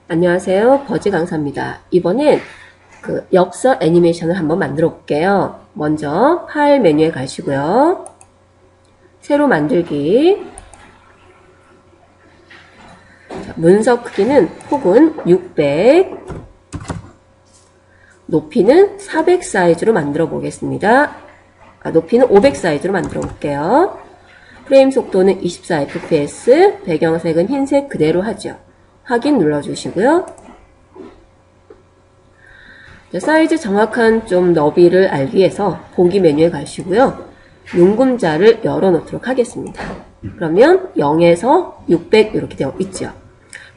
안녕하세요. 버즈 강사입니다. 이번엔 역서 애니메이션을 한번 만들어 볼게요. 먼저 파일 메뉴에 가시고요. 새로 만들기. 자, 문서 크기는 폭은 600, 높이는 400 사이즈로 만들어 보겠습니다. 높이는 500 사이즈로 만들어 볼게요. 프레임 속도는 24fps, 배경색은 흰색 그대로 하죠. 확인 눌러주시고요. 사이즈 정확한 좀 너비를 알기 위해서 보기 메뉴에 가시고요. 윤금자를 열어놓도록 하겠습니다. 그러면 0에서 600 이렇게 되어 있죠.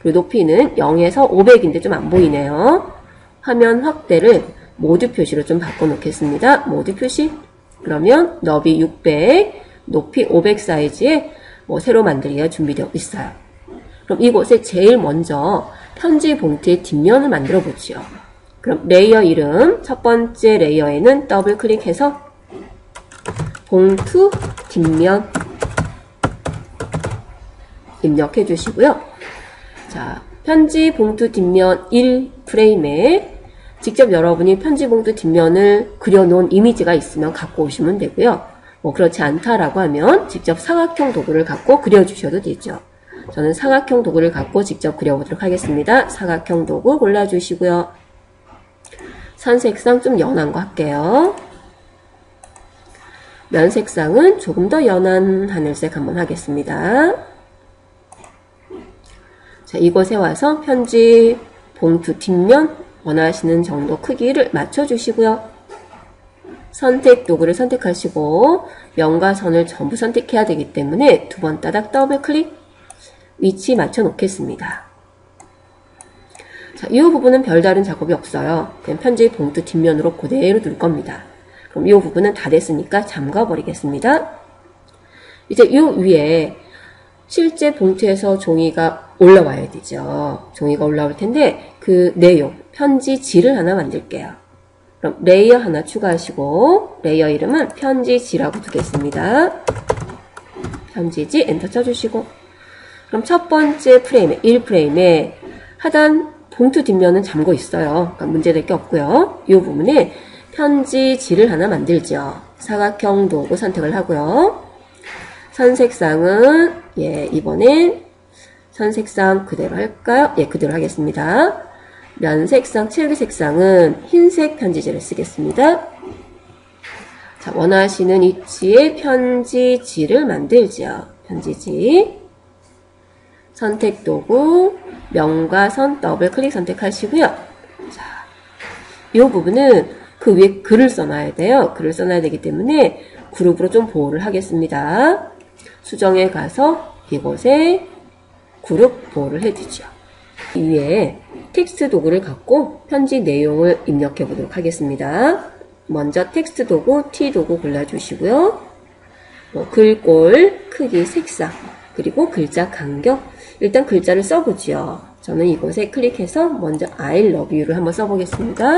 그리고 높이는 0에서 500인데 좀 안 보이네요. 화면 확대를 모드 표시로 좀 바꿔놓겠습니다. 모드 표시. 그러면 너비 600, 높이 500 사이즈에 새로 만들기가 준비되어 있어요. 그럼 이곳에 제일 먼저 편지 봉투의 뒷면을 만들어 보죠. 그럼 레이어 이름, 첫 번째 레이어에는 더블 클릭해서 봉투 뒷면 입력해 주시고요. 자, 편지 봉투 뒷면 1프레임에 직접 여러분이 편지 봉투 뒷면을 그려놓은 이미지가 있으면 갖고 오시면 되고요. 그렇지 않다라고 하면 직접 사각형 도구를 갖고 그려주셔도 되죠. 저는 사각형 도구를 갖고 직접 그려보도록 하겠습니다. 사각형 도구 골라주시고요. 선 색상 좀 연한 거 할게요. 면 색상은 조금 더 연한 하늘색 한번 하겠습니다. 자, 이곳에 와서 편지 봉투 뒷면 원하시는 정도 크기를 맞춰주시고요. 선택 도구를 선택하시고 면과 선을 전부 선택해야 되기 때문에 두 번 따닥 더블 클릭, 위치 맞춰 놓겠습니다. 자, 이 부분은 별다른 작업이 없어요. 그냥 편지 봉투 뒷면으로 그대로 둘 겁니다. 그럼 이 부분은 다 됐으니까 잠가 버리겠습니다. 이제 이 위에 실제 봉투에서 종이가 올라와야 되죠. 종이가 올라올 텐데 그 내용, 편지지를 하나 만들게요. 그럼 레이어 하나 추가하시고 레이어 이름은 편지지라고 두겠습니다. 편지지 엔터 쳐주시고 그럼 첫 번째 프레임에 1프레임에 하단 봉투 뒷면은 잠고 있어요. 그러니까 문제될 게 없고요. 이 부분에 편지지를 하나 만들죠. 사각형 도구 선택을 하고요. 선 색상은 이번엔 선 색상 그대로 할까요? 그대로 하겠습니다. 면 색상, 칠기 색상은 흰색 편지지를 쓰겠습니다. 자, 원하시는 위치에 편지지를 만들죠. 편지지. 선택 도구, 면과 선 더블 클릭 선택하시고요. 자, 이 부분은 그 위에 글을 써놔야 돼요. 글을 써놔야 되기 때문에 그룹으로 좀 보호를 하겠습니다. 수정에 가서 이곳에 그룹 보호를 해두죠. 위에 텍스트 도구를 갖고 편지 내용을 입력해 보도록 하겠습니다. 먼저 텍스트 도구, T 도구 골라주시고요. 글꼴, 크기, 색상, 그리고 글자 간격. 일단 글자를 써보죠. 저는 이곳에 클릭해서 먼저 I love you를 한번 써보겠습니다.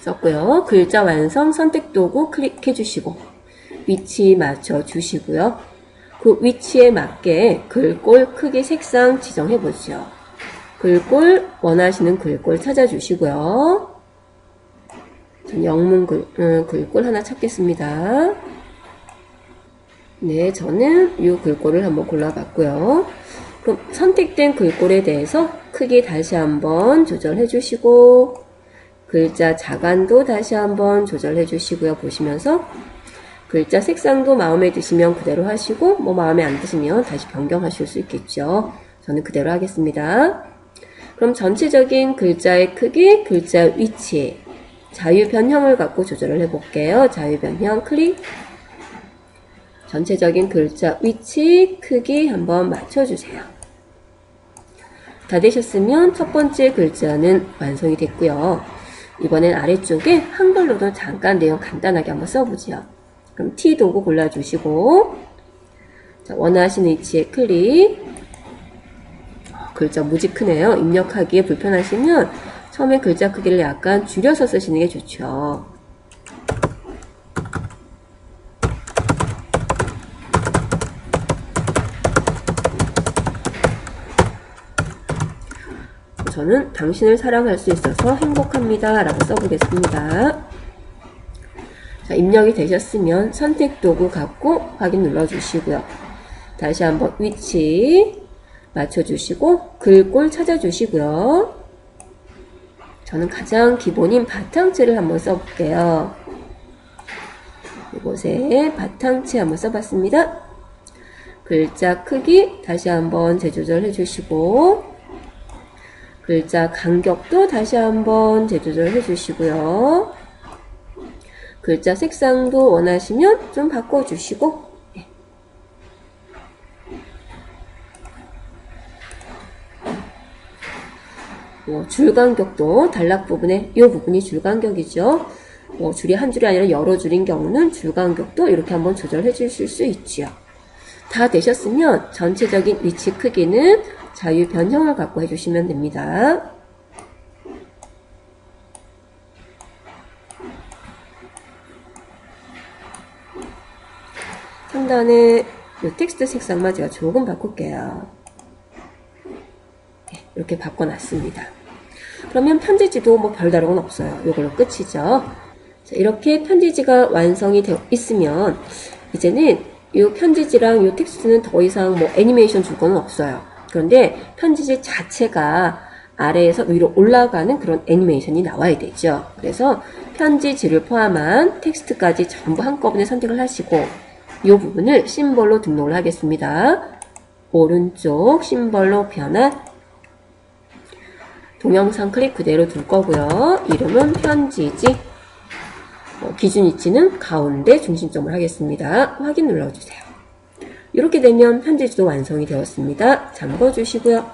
썼고요. 글자 완성, 선택 도구 클릭해 주시고 위치 맞춰 주시고요. 그 위치에 맞게 글꼴 크기 색상 지정해 보죠. 글꼴 원하시는 글꼴 찾아주시고요. 영문 글꼴 하나 찾겠습니다. 네, 저는 이 글꼴을 한번 골라봤고요. 그럼 선택된 글꼴에 대해서 크기 다시 한번 조절해 주시고 글자 자간도 다시 한번 조절해 주시고요. 보시면서 글자 색상도 마음에 드시면 그대로 하시고 마음에 안 드시면 다시 변경하실 수 있겠죠. 저는 그대로 하겠습니다. 그럼 전체적인 글자의 크기, 글자 위치, 자유 변형을 갖고 조절을 해볼게요. 자유 변형 클릭. 전체적인 글자 위치, 크기 한번 맞춰주세요. 다 되셨으면 첫 번째 글자는 완성이 됐고요. 이번엔 아래쪽에 한글로도 잠깐 내용 간단하게 한번 써보죠. 그럼 T 도구 골라주시고 자, 원하시는 위치에 클릭. 글자 무지 크네요. 입력하기에 불편하시면 처음에 글자 크기를 약간 줄여서 쓰시는 게 좋죠. 저는 당신을 사랑할 수 있어서 행복합니다 라고 써보겠습니다. 자, 입력이 되셨으면 선택 도구 갖고 확인 눌러주시고요. 다시 한번 위치 맞춰주시고 글꼴 찾아주시고요. 저는 가장 기본인 바탕체를 한번 써볼게요. 이곳에 바탕체 한번 써봤습니다. 글자 크기 다시 한번 재조절해 주시고 글자 간격도 다시 한번 재조절해 주시고요. 글자 색상도 원하시면 좀 바꿔주시고 줄 간격도 단락 부분에 이 부분이 줄 간격이죠. 줄이 한 줄이 아니라 여러 줄인 경우는 줄 간격도 이렇게 한번 조절해 주실 수 있지요. 다 되셨으면 전체적인 위치 크기는 자유 변형을 갖고 해주시면 됩니다. 상단에 이 텍스트 색상만 제가 조금 바꿀게요. 네, 이렇게 바꿔놨습니다. 그러면 편지지도 뭐 별다른 건 없어요. 이걸로 끝이죠. 자, 이렇게 편지지가 완성이 되어 있으면 이제는 이 편지지랑 이 텍스트는 더 이상 뭐 애니메이션 줄 거는 없어요. 그런데 편지지 자체가 아래에서 위로 올라가는 그런 애니메이션이 나와야 되죠. 그래서 편지지를 포함한 텍스트까지 전부 한꺼번에 선택을 하시고 이 부분을 심벌로 등록을 하겠습니다. 오른쪽 심벌로 변환 동영상 클릭 그대로 둘 거고요. 이름은 편지지 기준 위치는 가운데 중심점을 하겠습니다. 확인 눌러주세요. 이렇게 되면 편지지도 완성이 되었습니다. 잠궈 주시고요.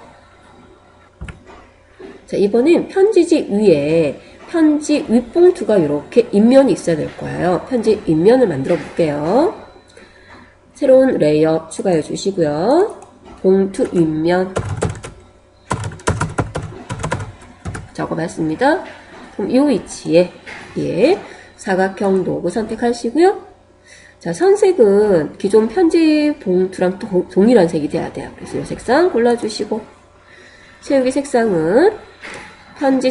자, 이번엔 편지지 위에 편지 윗봉투가 이렇게 인면이 있어야 될 거예요. 편지 윗면을 만들어 볼게요. 새로운 레이어 추가해 주시고요. 봉투 윗면 적어봤습니다. 그럼 이 위치에 사각형 도구 선택하시고요. 자, 선색은 기존 편지 봉투랑 동일한 색이 돼야 돼요. 그래서 이 색상 골라주시고 채우기 색상은 편지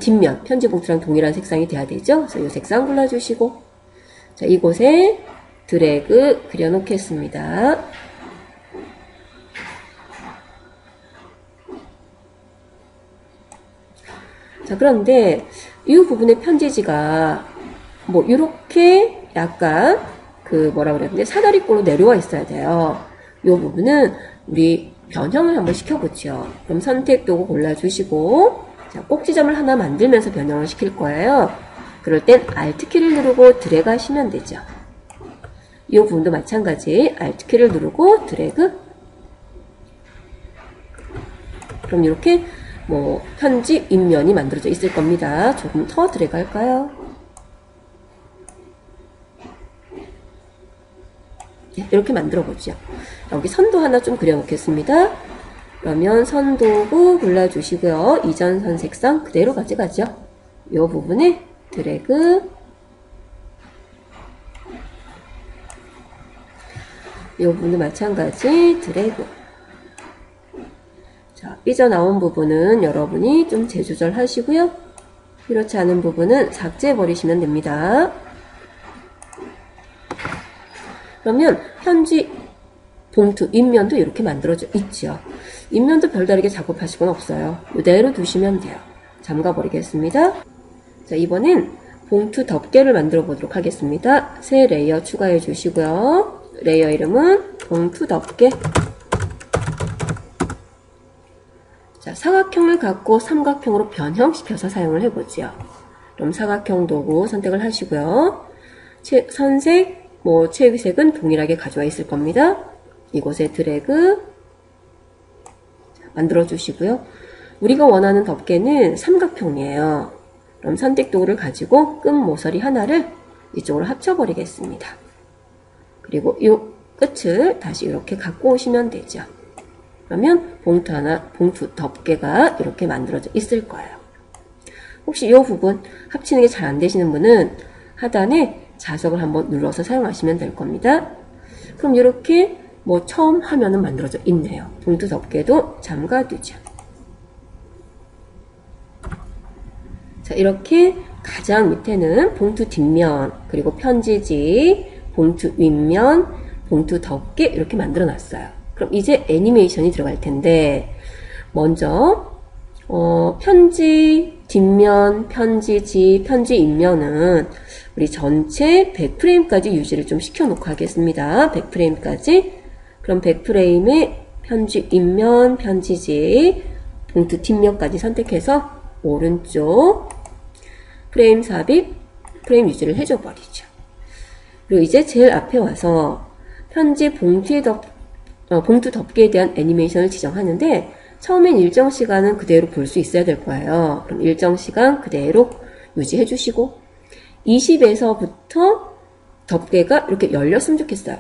뒷면 편지 봉투랑 동일한 색상이 돼야 되죠. 그래서 이 색상 골라주시고 자, 이곳에 드래그 그려놓겠습니다. 자, 그런데 이 부분의 편지지가 뭐 이렇게 약간 뭐라 그랬는데 사다리꼴로 내려와 있어야 돼요. 이 부분은 우리 변형을 한번 시켜보죠. 그럼 선택 도구 골라주시고 자, 꼭지점을 하나 만들면서 변형을 시킬 거예요. 그럴 땐 Alt키를 누르고 드래그 하시면 되죠. 이 부분도 마찬가지 Alt키를 누르고 드래그 그럼 이렇게 편지 윗면이 만들어져 있을 겁니다. 조금 더 드래그 할까요? 네, 이렇게 만들어 보죠. 여기 선도 하나 좀 그려 놓겠습니다. 그러면 선도구 골라주시고요. 이전선 색상 그대로 가져가죠. 이 부분에 드래그 이 부분도 마찬가지 드래그 자, 삐져나온 부분은 여러분이 좀 재조절 하시고요. 그렇지 않은 부분은 삭제해 버리시면 됩니다. 그러면 편지 봉투 윗면도 이렇게 만들어져 있죠. 윗면도 별다르게 작업하실 건 없어요. 이대로 두시면 돼요. 잠가 버리겠습니다. 자, 이번엔 봉투 덮개를 만들어 보도록 하겠습니다. 새 레이어 추가해 주시고요. 레이어 이름은 봉투 덮개 자, 사각형을 갖고 삼각형으로 변형시켜서 사용을 해보죠. 그럼 사각형 도구 선택을 하시고요. 선색, 채색은 동일하게 가져와 있을 겁니다. 이곳에 드래그 만들어 주시고요. 우리가 원하는 덮개는 삼각형이에요. 그럼 선택 도구를 가지고 끝 모서리 하나를 이쪽으로 합쳐버리겠습니다. 그리고 이 끝을 다시 이렇게 갖고 오시면 되죠. 그러면 봉투 덮개가 이렇게 만들어져 있을 거예요. 혹시 이 부분 합치는 게 잘 안 되시는 분은 하단에 자석을 한번 눌러서 사용하시면 될 겁니다. 그럼 이렇게 처음 화면은 만들어져 있네요. 봉투 덮개도 잠가두죠. 자, 이렇게 가장 밑에는 봉투 뒷면, 그리고 편지지, 봉투 윗면, 봉투 덮개 이렇게 만들어 놨어요. 그럼 이제 애니메이션이 들어갈 텐데, 먼저 편지 뒷면, 편지지, 편지 윗면은 우리 전체 100프레임까지 유지를 좀 시켜놓고 하겠습니다. 100프레임까지. 그럼 100프레임에 편지 윗면, 편지지, 봉투 뒷면까지 선택해서 오른쪽 프레임 삽입, 프레임 유지를 해줘 버리죠. 그리고 이제 제일 앞에 와서 편지 봉투 덮개에 대한 애니메이션을 지정하는데, 처음엔 일정 시간은 그대로 볼 수 있어야 될 거예요. 그럼 일정 시간 그대로 유지해 주시고, 20에서부터 덮개가 이렇게 열렸으면 좋겠어요.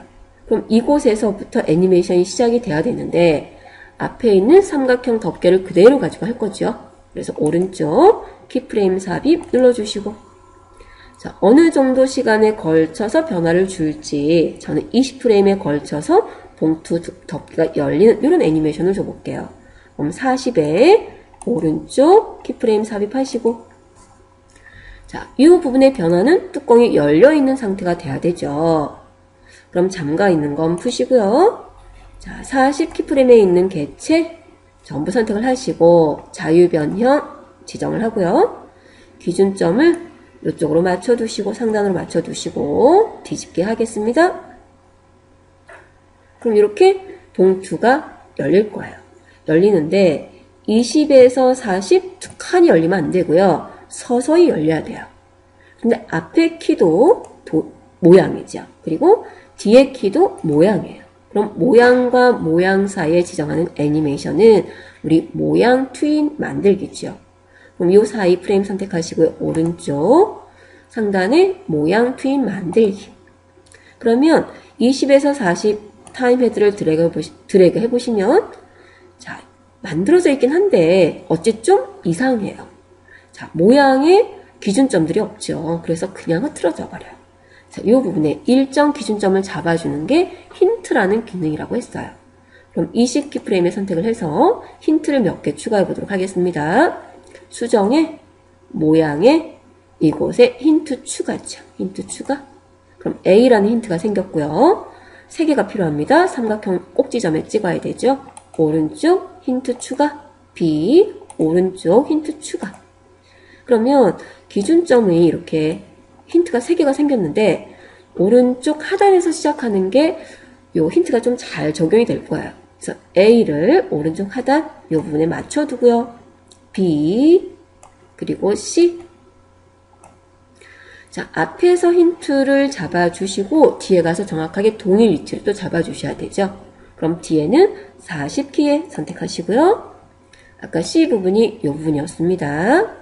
그럼 이곳에서부터 애니메이션이 시작이 돼야 되는데, 앞에 있는 삼각형 덮개를 그대로 가지고 할 거죠. 그래서 오른쪽 키프레임 삽입 눌러주시고, 자, 어느 정도 시간에 걸쳐서 변화를 줄지 저는 20프레임에 걸쳐서 봉투 덮개가 열리는 이런 애니메이션을 줘볼게요. 그럼 40에 오른쪽 키프레임 삽입하시고, 자, 이 부분의 변화는 뚜껑이 열려있는 상태가 돼야 되죠. 그럼 잠가 있는 건 푸시고요. 자, 40 키프레임에 있는 개체 전부 선택을 하시고 자유변형 지정을 하고요. 기준점을 이쪽으로 맞춰두시고 상단으로 맞춰두시고 뒤집게 하겠습니다. 그럼 이렇게 봉투가 열릴 거예요. 열리는데 20에서 40 두 칸이 열리면 안 되고요. 서서히 열려야 돼요. 근데 앞에 키도 모양이죠. 그리고 뒤에 키도 모양이에요. 그럼 모양과 모양 사이에 지정하는 애니메이션은 우리 모양 트윈 만들기죠. 그럼 이 사이 프레임 선택하시고요. 오른쪽 상단에 모양 트윈 만들기. 그러면 20에서 40 타임 헤드를 드래그 해보시면, 자, 만들어져 있긴 한데 어째 좀 이상해요. 자, 모양에 기준점들이 없죠. 그래서 그냥 흐트러져 버려요. 자, 이 부분에 일정 기준점을 잡아주는 게 힌트라는 기능이라고 했어요. 그럼 20 키프레임에 선택을 해서 힌트를 몇 개 추가해 보도록 하겠습니다. 수정에 모양에 이곳에 힌트 추가죠. 힌트 추가. 그럼 A라는 힌트가 생겼고요. 3개가 필요합니다. 삼각형 꼭지점에 찍어야 되죠. 오른쪽 힌트 추가, B, 오른쪽 힌트 추가. 그러면 기준점이 이렇게 힌트가 3개가 생겼는데 오른쪽 하단에서 시작하는 게 요 힌트가 좀 잘 적용이 될 거예요. 그래서 A를 오른쪽 하단 이 부분에 맞춰두고요. B 그리고 C. 자, 앞에서 힌트를 잡아주시고 뒤에 가서 정확하게 동일 위치를 또 잡아주셔야 되죠. 그럼 뒤에는 40키에 선택하시고요. 아까 C 부분이 이 부분이었습니다.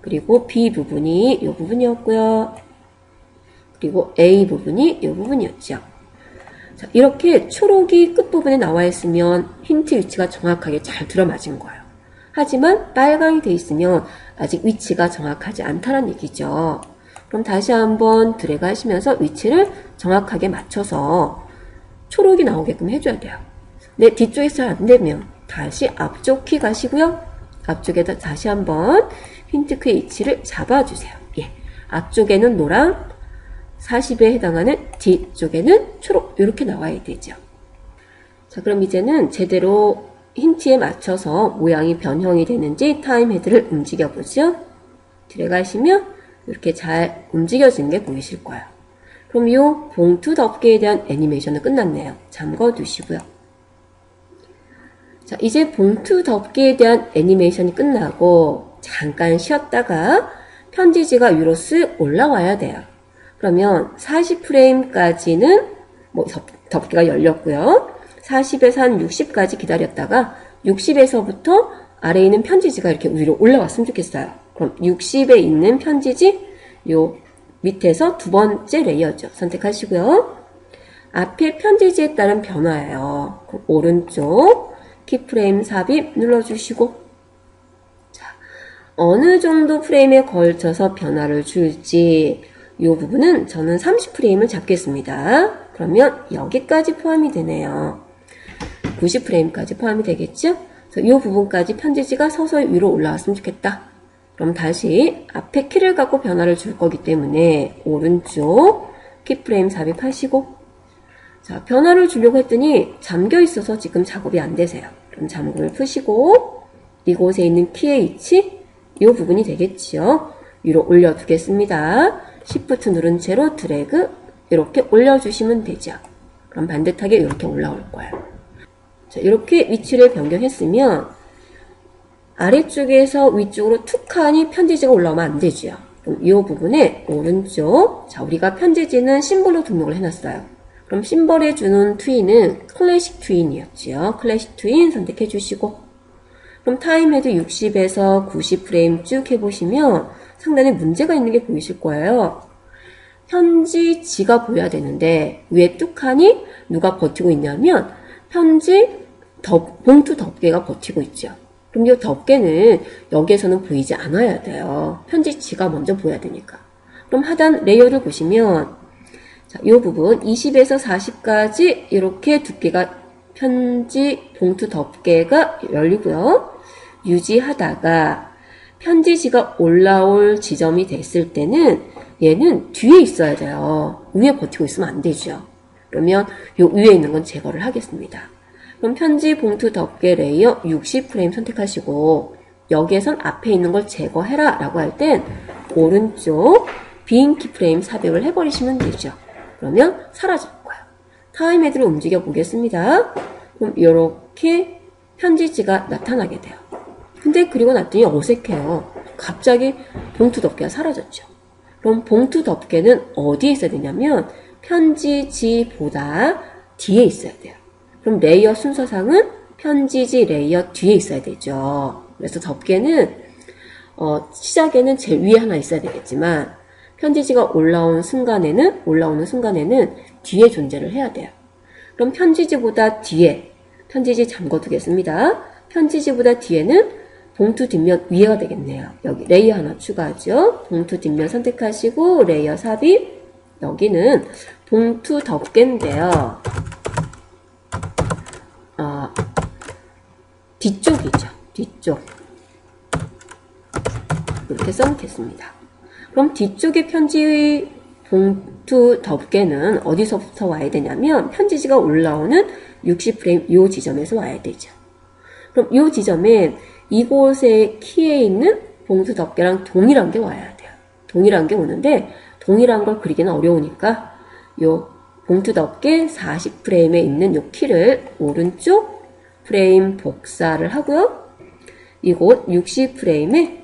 그리고 B 부분이 이 부분이었고요. 그리고 A 부분이 이 부분이었죠. 자, 이렇게 초록이 끝부분에 나와 있으면 힌트 위치가 정확하게 잘 들어맞은 거예요. 하지만 빨강이 돼 있으면 아직 위치가 정확하지 않다는 얘기죠. 그럼 다시 한번 드래그 하시면서 위치를 정확하게 맞춰서 초록이 나오게끔 해줘야 돼요. 네, 뒤쪽에서 안 되면 다시 앞쪽 키 가시고요. 앞쪽에다 다시 한번 힌트 키의 위치를 잡아주세요. 예, 앞쪽에는 노랑, 40에 해당하는 뒤쪽에는 초록 이렇게 나와야 되죠. 자, 그럼 이제는 제대로 힌트에 맞춰서 모양이 변형이 되는지 타임 헤드를 움직여 보죠. 드래그 하시면 이렇게 잘 움직여지는 게 보이실 거예요. 그럼 이 봉투 덮개에 대한 애니메이션은 끝났네요. 잠궈 두시고요. 자, 이제 봉투 덮개에 대한 애니메이션이 끝나고 잠깐 쉬었다가 편지지가 위로 쓱 올라와야 돼요. 그러면 40프레임까지는 뭐 덮개가 열렸고요. 40에서 한 60까지 기다렸다가 60에서부터 아래에 있는 편지지가 이렇게 위로 올라왔으면 좋겠어요. 그럼 60에 있는 편지지 요 밑에서 두 번째 레이어죠. 선택하시고요. 앞에 편지지에 따른 변화예요. 그럼 오른쪽 키프레임 삽입 눌러주시고, 자, 어느 정도 프레임에 걸쳐서 변화를 줄지 이 부분은 저는 30프레임을 잡겠습니다. 그러면 여기까지 포함이 되네요. 90프레임까지 포함이 되겠죠? 그래서 이 부분까지 편지지가 서서히 위로 올라왔으면 좋겠다. 그럼 다시 앞에 키를 갖고 변화를 줄 거기 때문에 오른쪽 키프레임 삽입하시고, 자, 변화를 주려고 했더니 잠겨 있어서 지금 작업이 안 되세요. 그럼 잠금을 푸시고 이곳에 있는 키의 위치, 이 부분이 되겠지요. 위로 올려두겠습니다. Shift 누른 채로 드래그 이렇게 올려주시면 되죠. 그럼 반듯하게 이렇게 올라올 거예요. 자, 이렇게 위치를 변경했으면 아래쪽에서 위쪽으로 툭하니 편지지가 올라오면 안 되죠. 그럼 이 부분에 오른쪽, 자, 우리가 편지지는 심볼로 등록을 해놨어요. 그럼 심벌에 주는 트윈은 클래식 트윈이었죠. 클래식 트윈 선택해 주시고, 그럼 타임헤드 60에서 90프레임 쭉 해보시면 상단에 문제가 있는 게 보이실 거예요. 편지지가 보여야 되는데 위에 뚝하니 누가 버티고 있냐면 봉투 덮개가 버티고 있죠. 그럼 이 덮개는 여기에서는 보이지 않아야 돼요. 편지지가 먼저 보여야 되니까. 그럼 하단 레이어를 보시면, 자, 이 부분 20에서 40까지 이렇게 두께가 편지 봉투 덮개가 열리고요. 유지하다가 편지지가 올라올 지점이 됐을 때는 얘는 뒤에 있어야 돼요. 위에 버티고 있으면 안 되죠. 그러면 요 위에 있는 건 제거를 하겠습니다. 그럼 편지 봉투 덮개 레이어 60프레임 선택하시고, 여기에선 앞에 있는 걸 제거해라 라고 할 땐 오른쪽 빈 키프레임 삽입을 해버리시면 되죠. 그러면 사라질 거예요. 타임헤드를 움직여 보겠습니다. 그럼 이렇게 편지지가 나타나게 돼요. 근데 그리고 났더니 어색해요. 갑자기 봉투 덮개가 사라졌죠. 그럼 봉투 덮개는 어디에 있어야 되냐면 편지지보다 뒤에 있어야 돼요. 그럼 레이어 순서상은 편지지 레이어 뒤에 있어야 되죠. 그래서 덮개는 시작에는 제일 위에 하나 있어야 되겠지만 편지지가 올라오는 순간에는 뒤에 존재를 해야 돼요. 그럼 편지지보다 뒤에, 편지지 잠궈두겠습니다. 편지지보다 뒤에는 봉투 뒷면 위에가 되겠네요. 여기 레이어 하나 추가하죠. 봉투 뒷면 선택하시고 레이어 삽입. 여기는 봉투 덮개인데요. 뒤쪽이죠. 뒤쪽. 이렇게 써놓겠습니다. 그럼 뒤쪽의 편지 봉투 덮개는 어디서부터 와야 되냐면 편지지가 올라오는 60프레임 이 지점에서 와야 되죠. 그럼 이 지점엔 이곳의 키에 있는 봉투 덮개랑 동일한 게 와야 돼요. 동일한 게 오는데 동일한 걸 그리기는 어려우니까 요 봉투 덮개 40프레임에 있는 요 키를 오른쪽 프레임 복사를 하고요. 이곳 60프레임에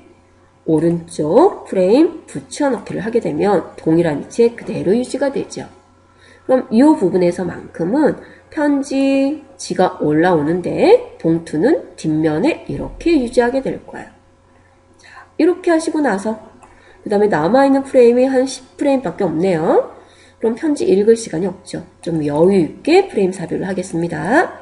오른쪽 프레임 붙여넣기를 하게 되면 동일한 위치에 그대로 유지가 되죠. 그럼 이 부분에서만큼은 편지지가 올라오는데 봉투는 뒷면에 이렇게 유지하게 될 거예요. 자, 이렇게 하시고 나서 그 다음에 남아있는 프레임이 한 10프레임밖에 없네요. 그럼 편지 읽을 시간이 없죠. 좀 여유 있게 프레임 삽입을 하겠습니다.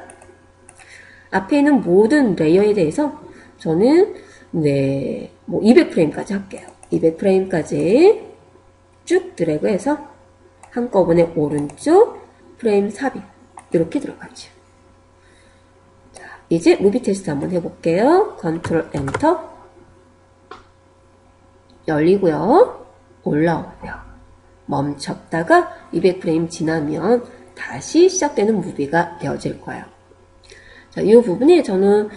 앞에 있는 모든 레이어에 대해서 저는 200프레임까지 할게요. 200프레임까지 쭉 드래그해서 한꺼번에 오른쪽 프레임 삽입 이렇게 들어가죠. 자, 이제 무비 테스트 한번 해볼게요. 컨트롤 엔터 열리고요. 올라오고요. 멈췄다가 200프레임 지나면 다시 시작되는 무비가 되어질 거예요. 자, 이 부분에 저는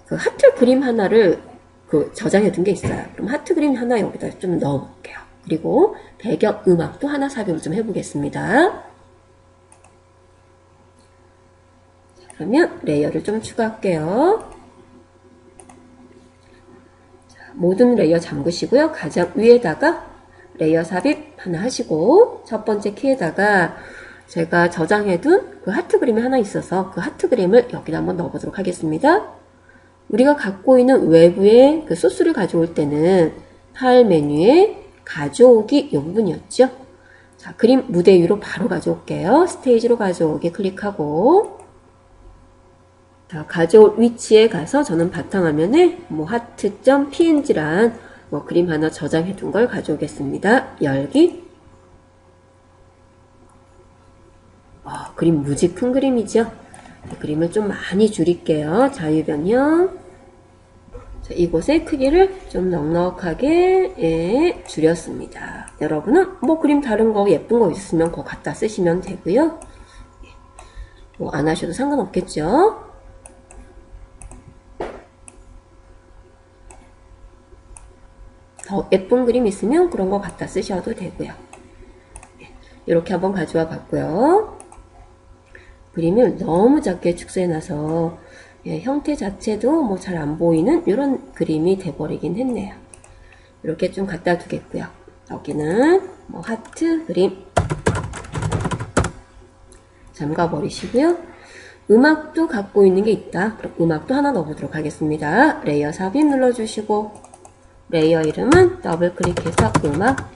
그 하트 그림 하나를 저장해 둔 게 있어요. 그럼 하트 그림 하나 여기다 좀 넣어 볼게요. 그리고 배경 음악도 하나 삽입을 좀 해보겠습니다. 자, 그러면 레이어를 좀 추가할게요. 자, 모든 레이어 잠그시고요. 가장 위에다가 레이어 삽입 하나 하시고 첫 번째 키에다가 제가 저장해둔 그 하트 그림이 하나 있어서 그 하트 그림을 여기다 한번 넣어보도록 하겠습니다. 우리가 갖고 있는 외부의 그 소스를 가져올 때는 파일 메뉴에 가져오기 이 부분이었죠. 자, 그림 무대 위로 바로 가져올게요. 스테이지로 가져오기 클릭하고 자, 가져올 위치에 가서 저는 바탕화면에 하트.png란 그림 하나 저장해둔 걸 가져오겠습니다. 열기. 그림 무지 큰 그림이죠. 그림을 좀 많이 줄일게요. 자유변형. 자, 이곳의 크기를 좀 넉넉하게 줄였습니다. 여러분은 뭐 그림 다른 거 예쁜 거 있으면 그거 갖다 쓰시면 되고요. 뭐 안 하셔도 상관없겠죠. 더 예쁜 그림 있으면 그런 거 갖다 쓰셔도 되고요. 이렇게 한번 가져와 봤고요. 그림을 너무 작게 축소해놔서 형태 자체도 뭐 잘 안 보이는 이런 그림이 돼버리긴 했네요. 이렇게 좀 갖다 두겠고요. 여기는 뭐 하트 그림 잠가 버리시고요. 음악도 갖고 있는 게 있다. 그럼 음악도 하나 넣어보도록 하겠습니다. 레이어 삽입 눌러주시고 레이어 이름은 더블 클릭해서 음악.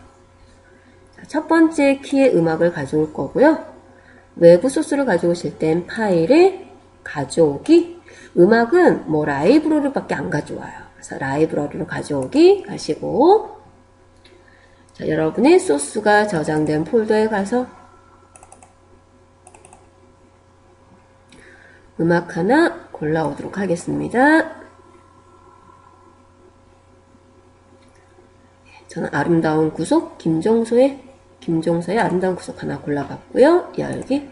첫 번째 키의 음악을 가져올 거고요. 외부 소스를 가져오실 땐 파일에 가져오기. 음악은 뭐 라이브러리를 밖에 안 가져와요. 그래서 라이브러리로 가져오기 가시고, 자, 여러분의 소스가 저장된 폴더에 가서 음악 하나 골라오도록 하겠습니다. 저는 아름다운 구속, 김종서의 아름다운 구속 하나 골라봤고요. 열기.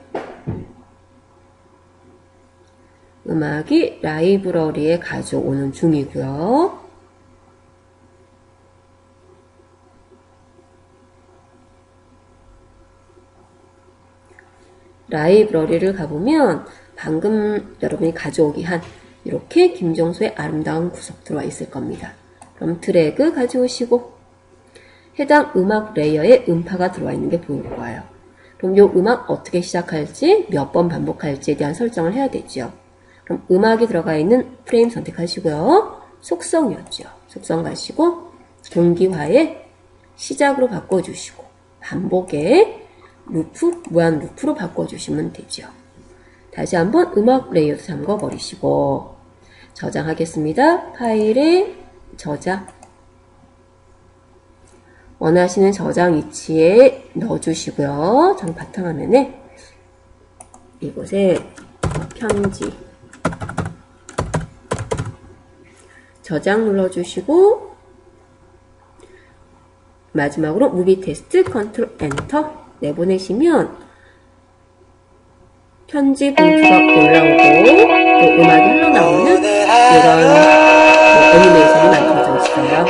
음악이 라이브러리에 가져오는 중이고요. 라이브러리를 가보면 방금 여러분이 가져오기 한 이렇게 김종서의 아름다운 구속 들어와 있을 겁니다. 그럼 드래그 가져오시고 해당 음악 레이어에 음파가 들어와 있는 게 보일 거예요. 그럼 이 음악 어떻게 시작할지 몇 번 반복할지에 대한 설정을 해야 되죠. 그럼 음악이 들어가 있는 프레임 선택하시고요. 속성이었죠. 속성 가시고 동기화에 시작으로 바꿔주시고 반복에 루프, 무한 루프로 바꿔주시면 되죠. 다시 한번 음악 레이어도 잠궈 버리시고 저장하겠습니다. 파일에 저장. 원하시는 저장 위치에 넣어주시고요. 전 바탕화면에 이곳에 편지 저장 눌러주시고 마지막으로 무비 테스트 컨트롤 엔터 내보내시면 편지 봉투가 올라오고 또 음악이 흘러나오는 이런 애니메이션이 만들어져 있어요.